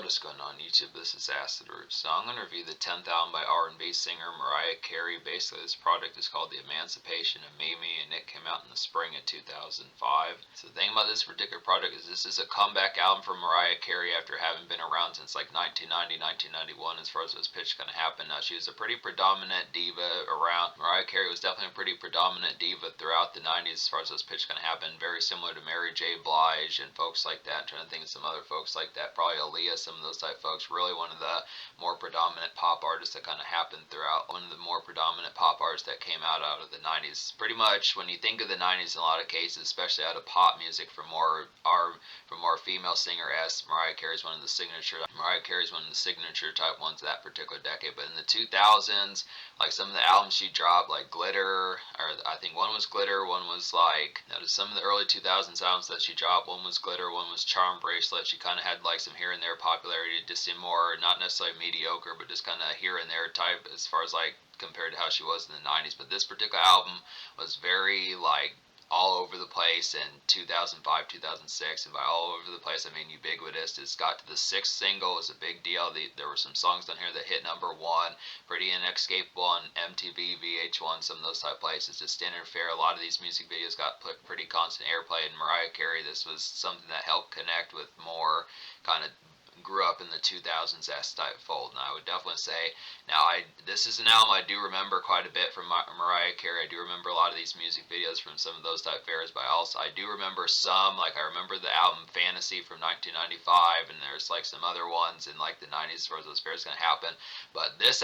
What's going on YouTube? This is Acid Root. So I'm going to review the 10th album by R&B singer Mariah Carey. Basically, this project is called The Emancipation of Mimi, and it came out in the spring of 2005. So the thing about this particular project is this is a comeback album for Mariah Carey after having been around since like 1990, 1991 as far as this pitch going to happen. Now, she was a pretty predominant diva around. Mariah Carey was definitely a pretty predominant diva throughout the 90s as far as this pitch going to happen. Very similar to Mary J. Blige and folks like that. I'm trying to think of some other folks like that. Probably Aaliyah, some of those type folks. Really one of the more predominant pop artists that kind of happened throughout. One of the more predominant pop artists that came out of the 90s. Pretty much when you think of the 90s in a lot of cases, especially out of pop music from more female singer-esque, Mariah Carey's one of the signature type ones of that particular decade. But in the 2000s, like some of the albums she dropped, like Glitter, or I think one was Glitter, one was like, notice some of the early 2000s albums that she dropped, one was Glitter, one was Charm Bracelet. She kind of had like some here and there popularity, just in more, not necessarily mediocre, but just kind of here and there type as far as like compared to how she was in the 90s. But this particular album was very like all over the place in 2005, 2006, and by all over the place, I mean ubiquitous. It's got to the 6th single. It was a big deal. There were some songs on here that hit #1, pretty inescapable on MTV, VH1, some of those type places. Just interfere. A lot of these music videos got put pretty constant airplay, and Mariah Carey, this was something that helped connect with more kind of grew up in the 2000s S type fold. And I would definitely say, now this is an album I do remember quite a bit from Mariah Carey. I do remember a lot of these music videos from some of those type fairs, but also I do remember some, like I remember the album Fantasy from 1995, and there's like some other ones in like the 90s where those fairs gonna happen. But this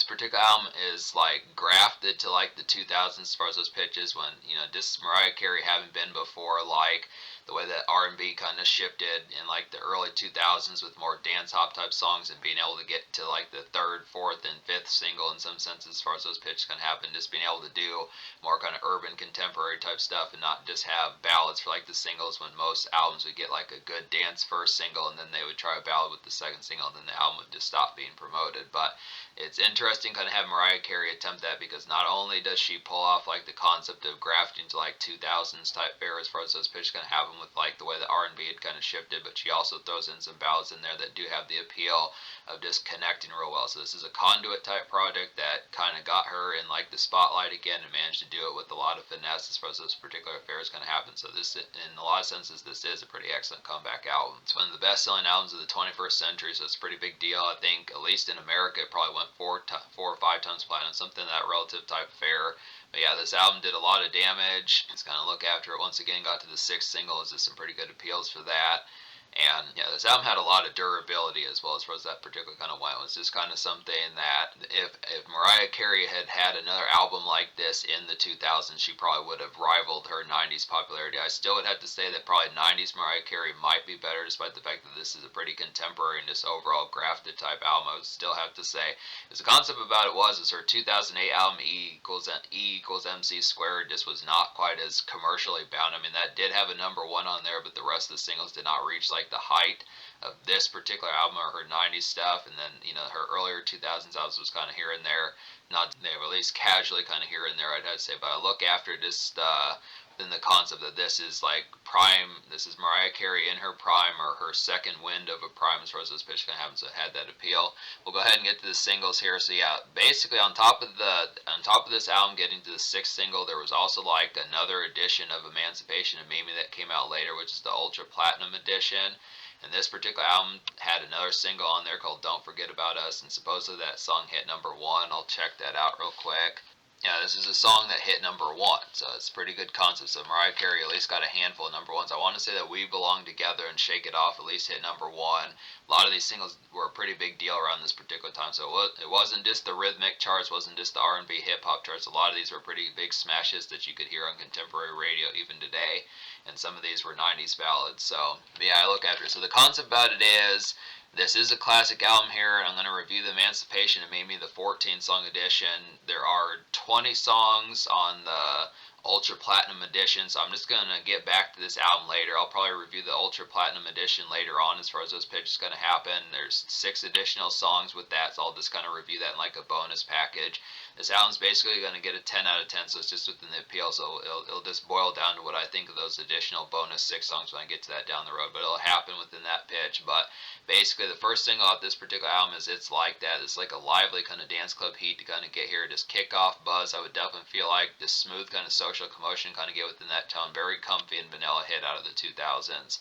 particular album is like grafted to like the 2000s as far as those pitches, when, you know, this Mariah Carey haven't been before, like the way that R&B kind of shifted in like the early 2000s with more dance hop type songs, and being able to get to like the 3rd, 4th, and 5th single in some senses as far as those pitches can happen. Just being able to do more kind of urban contemporary type stuff and not just have ballads for like the singles, when most albums would get like a good dance first single and then they would try a ballad with the 2nd single and then the album would just stop being promoted. But it's interesting kind of have Mariah Carey attempt that, because not only does she pull off like the concept of grafting to like 2000s type fare as far as those pitches can happen with like the way the R&B had kind of shifted, but she also throws in some ballads in there that do have the appeal of just connecting real well. So this is a conduit type project that kind of got her in like the spotlight again, and managed to do it with a lot of finesse as far as those particular affairs going to happen. So this, in a lot of senses, this is a pretty excellent comeback album. It's one of the best-selling albums of the 21st century, so it's a pretty big deal. I think at least in America it probably went 4 or 5 times platinum, something of that relative type fare. But yeah, this album did a lot of damage. It's kind of look after it. Once again, got to the 6th single. Is some pretty good appeals for that. And yeah, this album had a lot of durability as well as far as that particular kind of went. It was just kind of something that if Mariah Carey had had another album like this in the 2000s, she probably would have rivaled her 90s popularity. I still would have to say that probably 90s Mariah Carey might be better, despite the fact that this is a pretty contemporary and just overall grafted type album. I would still have to say, because the concept about it was her 2008 album E equals MC squared just was not quite as commercially bound. I mean, that did have a #1 on there, but the rest of the singles did not reach like the height of this particular album or her 90s stuff. And then, you know, her earlier 2000s albums was kind of here and there, not, they were at least casually kind of here and there, I'd have to say. But I look after just then the concept that this is like prime, this is Mariah Carey in her prime, or her second wind of a prime as far as this pitch can happen. So it had that appeal. We'll go ahead and get to the singles here. So yeah, basically on top of this album getting to the 6th single, there was also like another edition of Emancipation of Mimi that came out later, which is the Ultra Platinum edition. And this particular album had another single on there called Don't Forget About Us, and supposedly that song hit #1. I'll check that out real quick. Yeah, this is a song that hit #1, so it's a pretty good concept. So Mariah Carey at least got a handful of #1s. I want to say that We Belong Together and Shake It Off at least hit #1. A lot of these singles were a pretty big deal around this particular time. So it wasn't just the rhythmic charts, wasn't just the R&B hip-hop charts. A lot of these were pretty big smashes that you could hear on contemporary radio even today. And some of these were 90s ballads. So yeah, I look after it. So the concept about it is, this is a classic album here, and I'm going to review the Emancipation of Mimi, the 14-song edition. There are 20 songs on Ultra Platinum Edition, so I'm just going to get back to this album later. I'll probably review the Ultra Platinum Edition later on as far as those pitches going to happen. There's 6 additional songs with that, so I'll just kind of review that in like a bonus package. This album's basically going to get a 10 out of 10, so it's just within the appeal, so it'll just boil down to what I think of those additional bonus 6 songs when I get to that down the road, but it'll happen within that pitch. But basically, the first single off this particular album is It's Like That. It's like a lively kind of dance club heat to kind of get here, just kick off buzz. I would definitely feel like this smooth kind of social commotion kind of get within that tone. Very comfy and vanilla hit out of the 2000s.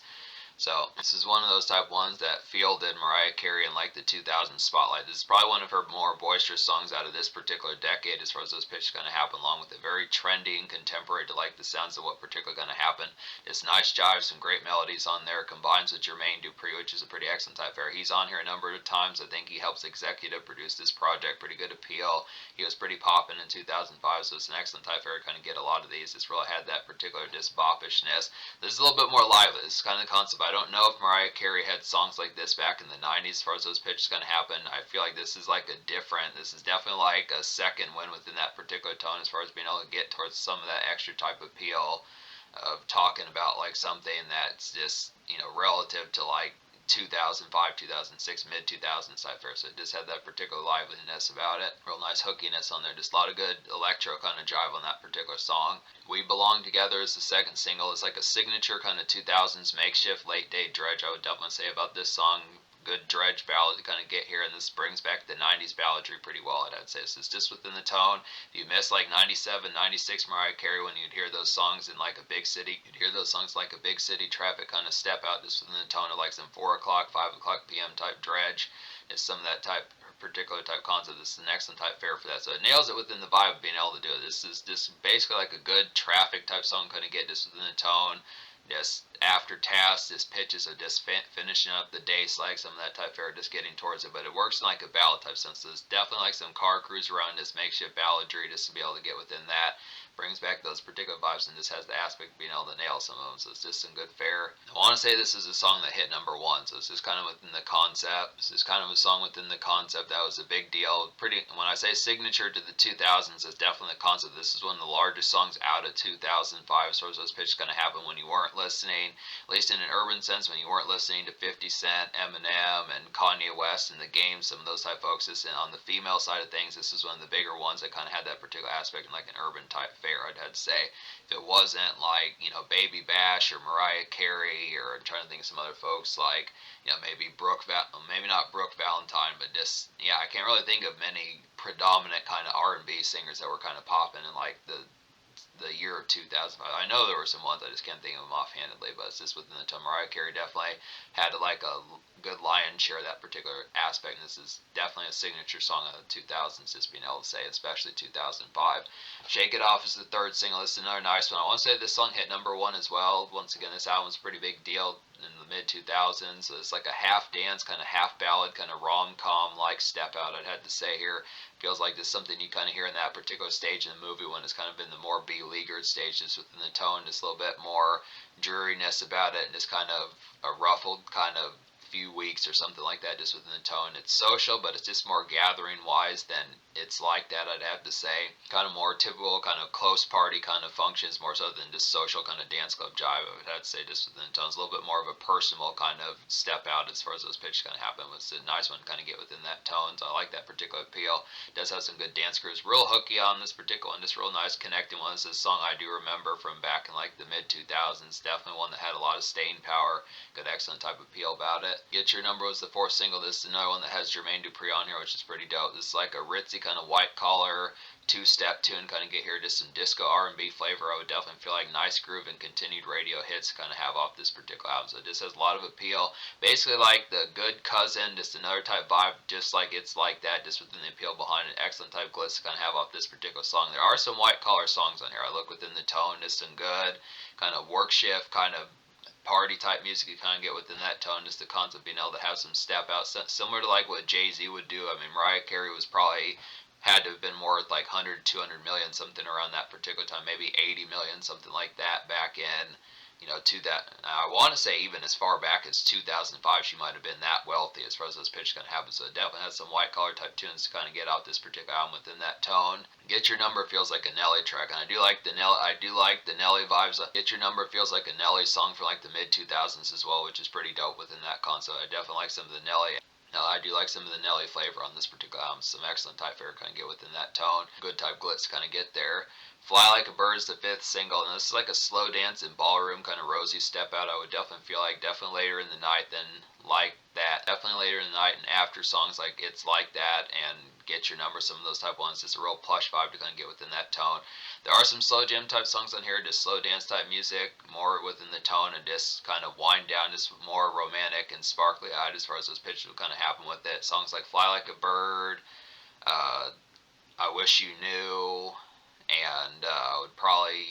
So this is one of those type ones that fielded Mariah Carey in like the 2000s spotlight. This is probably one of her more boisterous songs out of this particular decade as far as those pitches going to happen, along with it very trendy and contemporary to like the sounds of what particularly going to happen. It's nice jive, some great melodies on there, combines with Jermaine Dupri, which is a pretty excellent type fair. He's on here a number of times. I think he helps executive produce this project. Pretty good appeal. He was pretty popping in 2005, so it's an excellent type fair to kind of get a lot of these. It's really had that particular disc bopishness. This is a little bit more lively. This is kind of the concept. I don't know if Mariah Carey had songs like this back in the 90s as far as those pitches going to happen. I feel like this is like this is definitely like a second win within that particular tone as far as being able to get towards some of that extra type of appeal of talking about like something that's just, relative to like 2005, 2006, mid 2000s type fair. So it just had that particular liveliness about it. Real nice hookiness on there. Just a lot of good electro kind of jive on that particular song. We Belong Together is the second single. It's like a signature kind of 2000s makeshift late day dredge, I would definitely say about this song. Good dredge ballad to kind of get here, and this brings back the 90s balladry pretty well, I'd say. So it's just within the tone. If you miss like 97, 96 Mariah Carey, when you'd hear those songs in like a big city, you'd hear those songs like a big city traffic kind of step out just within the tone of like some 4 o'clock, 5 o'clock p.m. type dredge. It's some of that particular type concept. This is an excellent type fare for that. So it nails it within the vibe of being able to do it. This is just basically like a good traffic type song kind of get just within the tone. Just after tasks, just pitches of just finishing up the day, like some of that type fare, just getting towards it. But it works in like a ballad type sense. So there's definitely like some car cruise around this makeshift balladry just to be able to get within that. Brings back those particular vibes and just has the aspect of being able to nail some of them. So it's just some good fare. I want to say this is a song that hit number 1. So it's just kind of within the concept. This is kind of a song within the concept that was a big deal. When I say signature to the 2000s, it's definitely the concept. This is one of the largest songs out of 2005. So those pitches going to happen when you weren't listening, at least in an urban sense, when you weren't listening to 50 Cent, Eminem, and Kanye West and The Game, some of those type folks. And on the female side of things, this is one of the bigger ones that kind of had that particular aspect in like an urban type fair, I'd have to say. If it wasn't like, Baby Bash or Mariah Carey, or I'm trying to think of some other folks like, maybe maybe not Brooke Valentine, but just, I can't really think of many predominant kind of R&B singers that were kind of popping in like the year of 2005. I know there were some ones, I just can't think of them offhandedly, but it's just within the time. Mariah Carey definitely had like a good lion's share of that particular aspect, and this is definitely a signature song of the 2000s, just being able to say, especially 2005. Shake It Off is the third single. This is another nice one. I want to say this song hit number 1 as well. Once again, this album's a pretty big deal in the mid 2000s. So it's like a half dance, kind of half ballad, kind of rom-com like step out, I'd have to say here. Feels like there's something you kind of hear in that particular stage in the movie when it's kind of been the more beleaguered stage, just within the tone, just a little bit more dreariness about it, and just kind of a ruffled kind of few weeks or something like that, just within the tone. It's social, but it's just more gathering wise than It's Like That, I'd have to say. Kind of more typical kind of close party kind of functions, more so than just social kind of dance club jive, I would have to say, just within the tones. A little bit more of a personal kind of step out as far as those pitches kind of happen. It's a nice one to kind of get within that tone, so I like that particular appeal. It does have some good dance grooves. Real hooky on this particular one, just real nice connecting one. This is a song I do remember from back in like the mid 2000s. Definitely one that had a lot of staying power. Good, excellent type of appeal about it. Get Your Number was the 4th single. This is another one that has Jermaine Dupri on here, which is pretty dope. This is like a ritzy kind of white collar 2-step tune, kind of get here just some disco R&B flavor. I would definitely feel like nice groove and continued radio hits kind of have off this particular album. So it just has a lot of appeal. Basically like the Good Cousin, just another type vibe, just like It's Like That, just within the appeal behind it. Excellent type glitz to kind of have off this particular song. There are some white collar songs on here. I look within the tone, just some good kind of work shift, kind of party type music you kind of get within that tone, just the concept of being able to have some step out, similar to like what Jay-Z would do. I mean, Mariah Carey was probably had to have been worth like 100, 200 million, something around that particular time, maybe 80 million, something like that back in I want to say even as far back as 2005, she might have been that wealthy as far as those pitches kind of happen. So it definitely has some white collar type tunes to kind of get out this particular album within that tone. Get Your Number feels like a Nelly track, and I do like the Nelly vibes. Get Your Number feels like a Nelly song from like the mid 2000s as well, which is pretty dope within that concept. I definitely like some of the Nelly. Now, I do like some of the Nelly flavor on this particular album. Some excellent type fare kind of get within that tone. Good type glitz kind of get there. Fly Like a Bird is the fifth single, and this is like a slow dance and ballroom kind of rosy step out. I would definitely feel like definitely later in the night than like that. Definitely later in the night and after songs like It's Like That and Get Your Number, some of those type ones. It's a real plush vibe to kind of get within that tone. There are some slow jam type songs on here, just slow dance type music, more within the tone and just kind of wind down, just more romantic and sparkly eyed as far as those pitches would kind of happen with it. Songs like Fly Like a Bird, I Wish You Knew, and would probably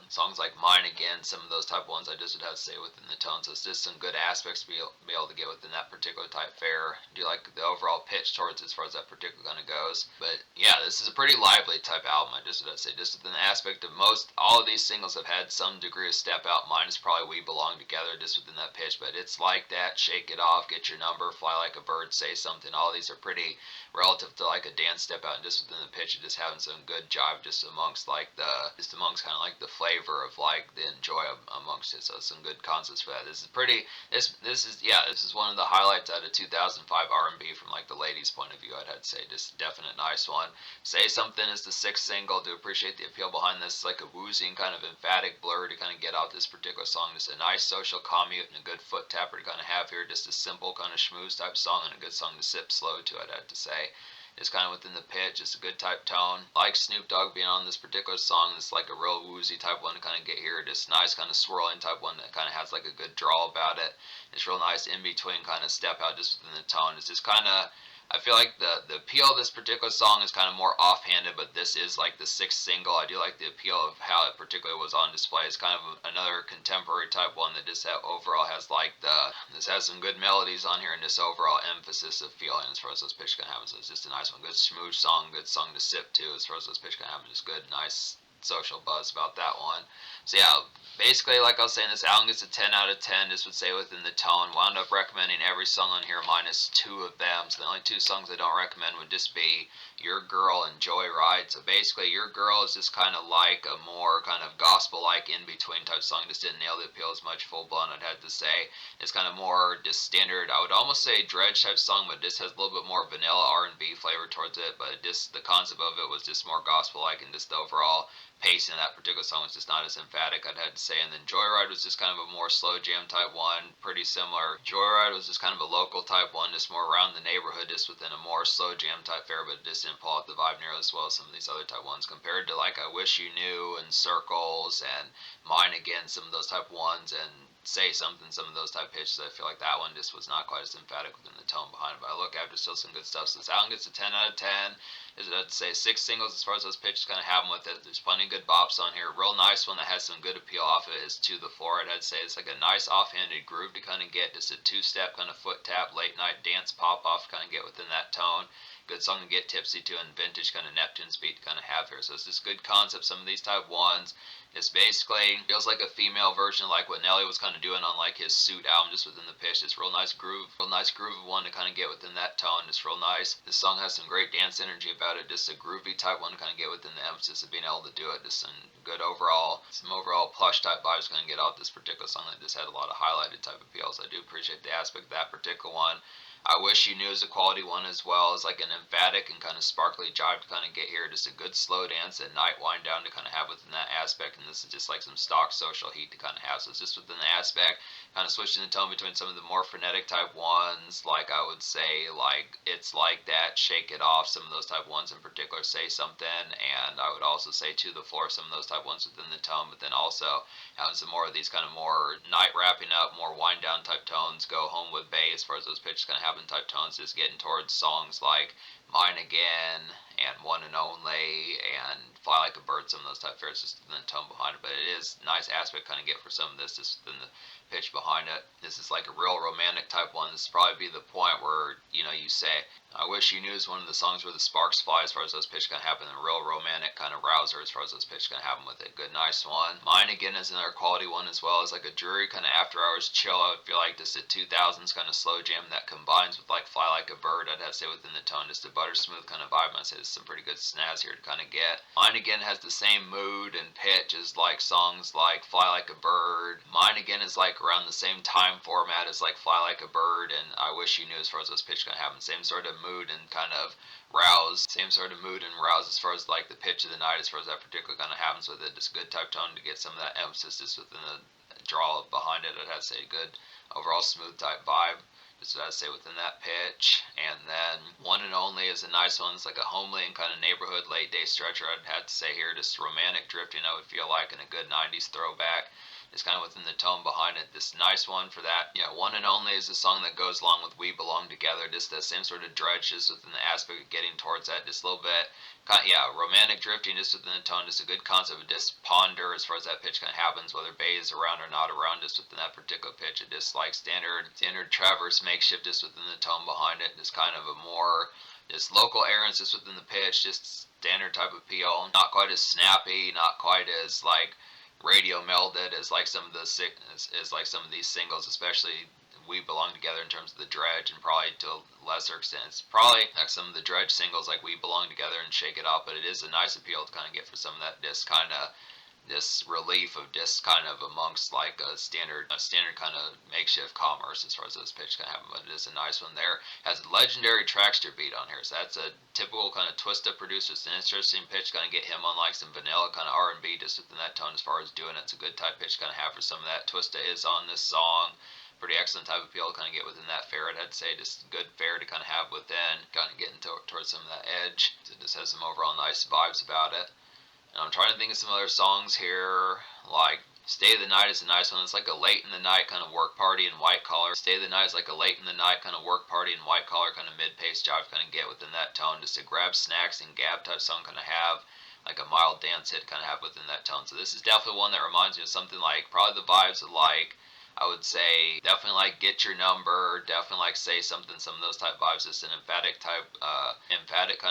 songs like Mine Again, some of those type of ones I just would have to say within the tone. So it's just some good aspects to be able to get within that particular type fare. Do you like the overall pitch towards as far as that particular kind of goes? But yeah, this is a pretty lively type album. I just would have to say, just within the aspect of all of these singles have had some degree of step out. Mine is probably We Belong Together, just within that pitch. But It's Like That, Shake It Off, Get Your Number, Fly Like a Bird, Say Something. All these are pretty relative to like a dance step out, and just within the pitch, just having some good jive just amongst kind of like the flavor of like the enjoy amongst it. So some good concepts for that. This is one of the highlights out of 2005 R&B from like the ladies' point of view. I'd have to say just definite nice one. Say Something is the sixth single. Do appreciate the appeal behind this. It's like a woozy and kind of emphatic blur to kind of get out this particular song. Just a nice social commute and a good foot tapper to kind of have here. Just a simple kind of schmooze type song and a good song to sip slow to, I'd have to say. It's kind of within the pitch, just a good type tone. Like Snoop Dogg being on this particular song, it's like a real woozy type one to kind of get here. Just nice kind of swirling type one that kind of has like a good draw about it. It's real nice in between kind of step out just within the tone. It's just kind of, I feel like the appeal of this particular song is kind of more offhanded, but this is like the sixth single. I do like the appeal of how it particularly was on display. It's kind of another contemporary type one that just overall has this has some good melodies on here and this overall emphasis of feeling as far as those pitch can happen. So it's just a nice one, good smooth song, good song to sip to as far as those pitch can happen. Just good, nice social buzz about that one. So yeah, basically, like I was saying, this album gets a 10 out of 10, just would say within the tone. Wound up recommending every song on here minus two of them. So the only two songs I don't recommend would just be Your Girl and Joyride. So basically, Your Girl is just kind of like a more kind of gospel-like in-between type song. Just didn't nail the appeal as much full-blown, I'd have to say. It's kind of more just standard, I would almost say dredge type song, but this has a little bit more vanilla R&B flavor towards it. But just the concept of it was just more gospel-like, and just the overall pace in that particular song was just not as emphatic, I'd have to say. And then Joyride was just kind of a more slow jam type one, pretty similar. Joyride was just kind of a local type one, just more around the neighborhood, just within a more slow jam type fare, but it just didn't pull out the vibe nearly as well as some of these other type ones compared to like I Wish You Knew and Circles and Mine Again, some of those type ones, and Say Something, some of those type pitches. I feel like that one just was not quite as emphatic within the tone behind it, but I look after still some good stuff. So this album gets a 10 out of 10. I'd say six singles as far as those pitches kind of have them with it. There's plenty of good bops on here. Real nice one that has some good appeal off of it is To the Floor. I'd say it's like a nice offhanded groove to kind of get, just a two-step kind of foot tap, late night dance pop off to kind of get within that tone. Good song to get tipsy to, and vintage kind of Neptune's beat to kind of have here. So it's just good concept. Some of these type ones, it's basically feels like a female version of like what Nelly was kind of doing on like his Suit album, just within the pitch. It's real nice groove of one to kind of get within that tone. It's real nice. This song has some great dance energy about it. Just a groovy type one to kind of get within the emphasis of being able to do it. Just some overall plush type vibes going to get out this particular song that just had a lot of highlighted type appeals. I do appreciate the aspect of that particular one. I Wish You Knew is a quality one as well. It's like an emphatic and kind of sparkly jive to kind of get here. Just a good slow dance at night wind down to kind of have within that aspect. And this is just like some stock social heat to kind of have. So it's just within the aspect, kind of switching the tone between some of the more frenetic type ones. Like I would say, like It's Like That, Shake It Off, some of those type ones in particular, Say Something. And I would also say To the Floor, some of those type ones within the tone. But then also having some more of these kind of more night wrapping up, more wind down type tones. Go Home with Bae as far as those pitches kind of have type tones, just getting towards songs like Mine Again and One and Only and Fly Like a Bird, some of those type fares just in the tone behind it. But it is a nice aspect kind of get for some of this just within the pitch behind it. This is like a real romantic type one. This would probably be the point where you say, I Wish You Knew is one of the songs where the sparks fly as far as those pitches kind of happen. A real romantic kind of rouser as far as those pitches kind of happen with it. Good, nice one. Mine Again is another quality one as well. It's like a dreary kind of after hours chill. I would feel like just a 2000s kind of slow jam that combines with like Fly Like a Bird. I'd have to say within the tone, just a butter smooth kind of vibe. I'd say there's some pretty good snaz here to kind of get. Mine Again has the same mood and pitch as like songs like Fly Like a Bird. Mine Again is like around the same time format as like Fly Like a Bird and I Wish You Knew as far as those pitch kind of happen. Same sort of mood and kind of rouse. Same sort of mood and rouse as far as like the pitch of the night as far as that particular kind of happens with it. Just good type tone to get some of that emphasis just within the draw behind it. I'd have to say good overall smooth type vibe. Just what I'd say within that pitch. And then One and Only is a nice one. It's like a homely and kind of neighborhood late day stretcher. I'd have to say here, just romantic drifting I would feel like, in a good 90s throwback. It's kind of within the tone behind it. This nice one for that. One and Only is a song that goes along with We Belong Together. Just that same sort of dredge, just within the aspect of getting towards that. Just a little bit, romantic drifting, just within the tone. Just a good concept of just ponder as far as that pitch kind of happens, whether Bay is around or not around, just within that particular pitch. It just like standard traverse makeshift, just within the tone behind it. Just kind of a more just local errands, just within the pitch. Just standard type of appeal. Not quite as snappy, not quite as like radio melded as like some of these singles, especially We Belong Together in terms of the dredge, and probably to a lesser extent it's probably like some of the dredge singles like We Belong Together and Shake It Up, but it is a nice appeal to kind of get for some of that just kind of this relief of just kind of amongst like a standard kind of makeshift commerce as far as those pitch kind of happen. But it is a nice one there. Has a legendary Trackster beat on here, so that's a typical kind of twista producer. It's an interesting pitch, kind of get him on like some vanilla kind of R&B just within that tone as far as doing it. It's a good type pitch kind of have for some of that. Twista is on this song. Pretty excellent type of appeal to kind of get within that fare. I'd say just good fare to kind of have within, kind of getting towards some of that edge. So it just has some overall nice vibes about it. And I'm trying to think of some other songs here, like Stay the Night is a nice one. It's like a late in the night kind of work party and white collar. Stay the Night is like a late in the night kind of work party and white collar kind of mid-paced jive kind of get within that tone. Just a grab snacks and gab type song kind of have like a mild dance hit kind of have within that tone. So this is definitely one that reminds me of something like probably the vibes of like, I would say definitely like Get Your Number, definitely like Say Something, some of those type vibes, just an emphatic kind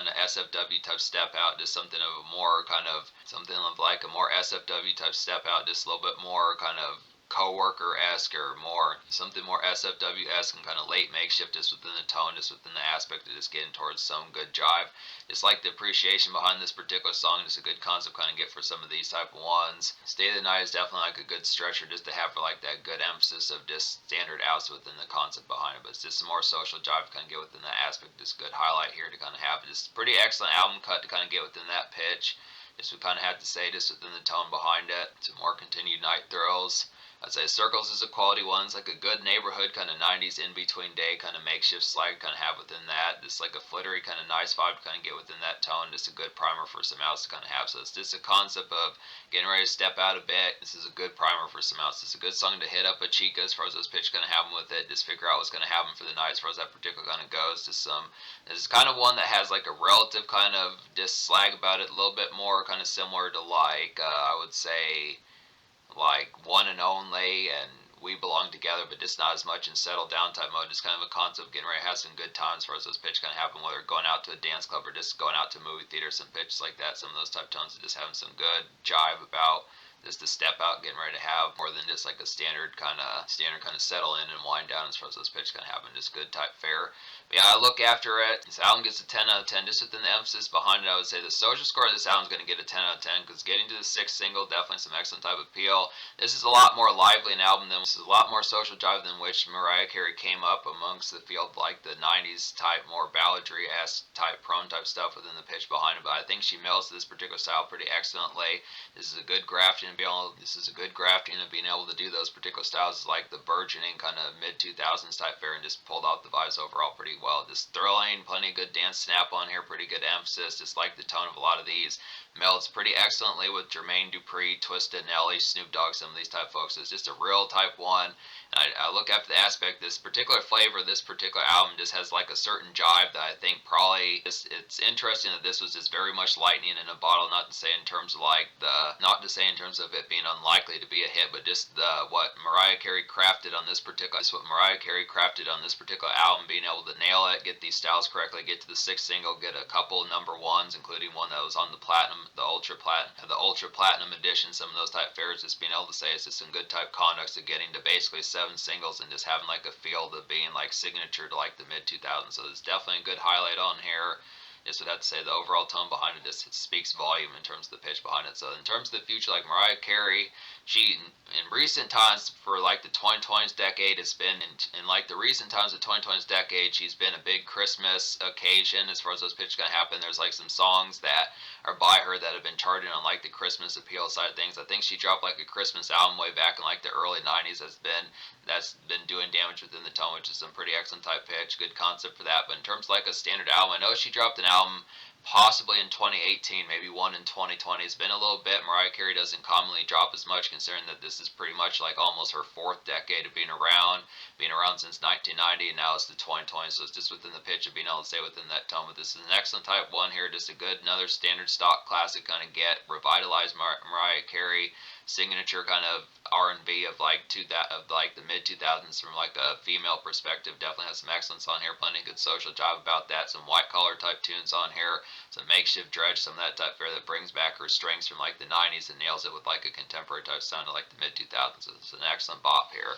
of SFW type step out, just something of a more kind of, something of like a more SFW type step out, just a little bit more kind of co-worker-esque or more something more SFW-esque and kind of late makeshift just within the tone, just within the aspect of just getting towards some good jive. Just like the appreciation behind this particular song, just a good concept kind of get for some of these type of ones. Stay the Night is definitely like a good stretcher just to have for like that good emphasis of just standard outs within the concept behind it, but it's just some more social jive to kind of get within that aspect. Just good highlight here to kind of have just pretty excellent album cut to kind of get within that pitch. Just we kind of have to say just within the tone behind it. Some more continued night thrills. I'd say Circles is a quality one. It's like a good neighborhood kind of 90s in between day kind of makeshift slide kind of have within that. Just like a flittery kind of nice vibe to kind of get within that tone. Just a good primer for some outs to kind of have. So it's just a concept of getting ready to step out a bit. This is a good primer for some outs. It's a good song to hit up a chica as far as those pitch kind of happen with it. Just figure out what's going to happen for the night as far as that particular kind of goes. Just some, this is kind of one that has like a relative kind of just slag about it, a little bit more kind of similar to like I would say like One and Only and We Belong Together, but just not as much in settled down type mode. Just kind of a concept getting ready to have some good times as far as those pitch kind of happen, whether going out to a dance club or just going out to a movie theater, some pitches like that, some of those type tones, and just having some good jive about just the step out, getting ready to have more than just like a standard kind of settle in and wind down as far as those pitches kind of happen. Just good type fare. But yeah, I look after it. This album gets a 10 out of 10. Just within the emphasis behind it, I would say the social score of this album is going to get a 10 out of 10 because getting to the sixth single, definitely some excellent type of appeal. This is a lot more lively an album than, this is a lot more social jive than which Mariah Carey came up amongst the field, like the 90s type, more balladry-esque type, prone type stuff within the pitch behind it. But I think she melds this particular style pretty excellently. This is a good grafting of being able to do those particular styles, like the burgeoning kind of mid 2000s type fare, and just pulled out the vibes overall pretty well. Just thrilling, plenty of good dance snap on here, pretty good emphasis. Just like the tone of a lot of these. Melds pretty excellently with Jermaine Dupri, Twista, Nelly, Snoop Dogg, some of these type folks. It's just a real type one. I look after the aspect, this particular flavor, this particular album just has like a certain jive that I think probably, it's interesting that this was just very much lightning in a bottle, not to say in terms of terms of it being unlikely to be a hit, but just what Mariah Carey crafted on this particular album, being able to nail it, get these styles correctly, get to the sixth single, get a couple number ones, including one that was on the platinum, the ultra platinum edition, some of those type favorites. Just being able to say it's just some good type conduct of getting to basically 7 singles and just having like a feel of being like signature to like the mid 2000s. So it's definitely a good highlight on here. Just would have to say the overall tone behind it just speaks volume in terms of the pitch behind it. So in terms of the future, like Mariah Carey, she in recent times for like the 2020s decade, it's been in like the recent times of the 2020s decade, she's been a big Christmas occasion as far as those pitches gonna happen. There's like some songs that are by her that have been charted on like the Christmas appeal side of things. I think she dropped like a Christmas album way back in like the early 90s that's been doing damage within the tone, which is some pretty excellent type pitch, good concept for that. But in terms of like a standard album, I know she dropped an album possibly in 2018, maybe one in 2020. It's been a little bit. Mariah Carey doesn't commonly drop as much, considering that this is pretty much like almost her 4th decade of being around since 1990, and now it's the 2020s. So it's just within the pitch of being able to stay within that tone. But this is an excellent type one here, just a good another standard stock classic kind of get revitalized Mariah Carey signature kind of R&B of like the mid 2000s from like a female perspective. Definitely has some excellence on here. Plenty of good social job about that. Some white collar type tunes on here. Some makeshift dredge. Some of that type fare that brings back her strengths from like the 90s and nails it with like a contemporary type sound of like the mid 2000s. It's an excellent bop here.